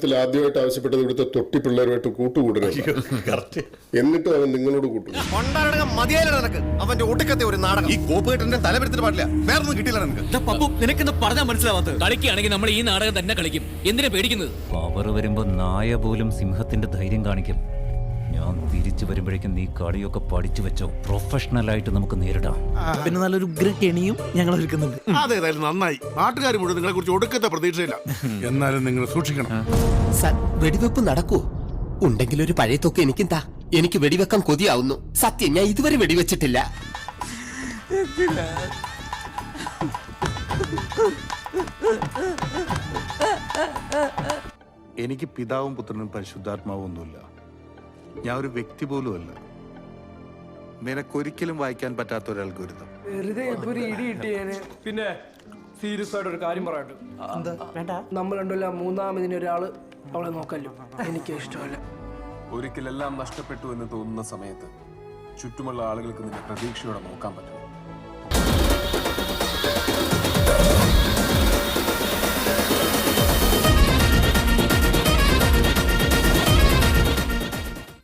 ജീവിതത്തിൽ ആദ്യമായിട്ട് ആവശ്യപ്പെട്ടത് ഇവിടുത്തെ തൊട്ടി പിള്ളേരുമായിട്ട് കൂട്ടുകൂടരുത്. എന്നിട്ടും അവൻ നിങ്ങളോട് കൂട്ടുന്നു. അവന്റെ ഒടുക്കത്തെ ഒരു നാടകം ഈ കോപ്പുകെട്ടിന്റെ തലവെടുത്തിട്ട് പാടില്ല. വേറൊന്നും കിട്ടില്ല നിനക്കെന്താ പറഞ്ഞാൽ മനസ്സിലാവാത്തത്. കളിക്കുകയാണെങ്കിൽ നമ്മൾ ഈ നാടകം തന്നെ കളിക്കും. എന്തിനാ പേടിക്കുന്നത്? അവർ വരുമ്പോ നായ പോലും സിംഹത്തിന്റെ ധൈര്യം കാണിക്കും. ഞാൻ തിരിച്ചു വരുമ്പോഴേക്കും നീ കളിയൊക്കെ പഠിച്ചു വെച്ചോ. പ്രൊഫഷണൽ ആയിട്ട് നമുക്ക് നേരിടാം. പിന്നെ നല്ലൊരു കെണിയും ഞങ്ങൾ ഒരുക്കുന്നുണ്ട്. അതേതായാലും നന്നായി. നാട്ടുകാർ മുഴുവൻ നിങ്ങളെ കുറിച്ച് ഒടുക്കത്തെ പ്രതീക്ഷയില്ല. എന്നാലും നിങ്ങൾ സൂക്ഷിക്കണം. വെടിവെപ്പ് നടക്കൂ. ഉണ്ടെങ്കിൽ ഒരു പഴയ തൊക്കെ എനിക്കും താ. എനിക്ക് വെടിവെക്കാൻ കൊതിയാവുന്നു. സത്യം, ഞാൻ ഇതുവരെ വെടിവെച്ചിട്ടില്ല. എനിക്ക് പിതാവും പുത്രനും പരിശുദ്ധാത്മാവും ഒന്നുമില്ല. ഞാൻ ഒരു വ്യക്തി പോലും അല്ല. നിനക്കൊരിക്കലും വായിക്കാൻ പറ്റാത്ത ഒരു അൽഗോരിതം. പിന്നെ സീരിയസ് ആയിട്ട് ഒരു കാര്യം പറയട്ടെ. നമ്മൾ രണ്ടല്ല മൂന്നാമതിന് ഒരാള് അവളെ നോക്കല്ലോ. എനിക്ക് ഇഷ്ടമല്ല. ഒരിക്കലെല്ലാം നഷ്ടപ്പെട്ടു എന്ന് തോന്നുന്ന സമയത്ത് ചുറ്റുമുള്ള ആളുകൾക്ക് നിന്നെ പ്രതീക്ഷയോടെ നോക്കാൻ പറ്റും.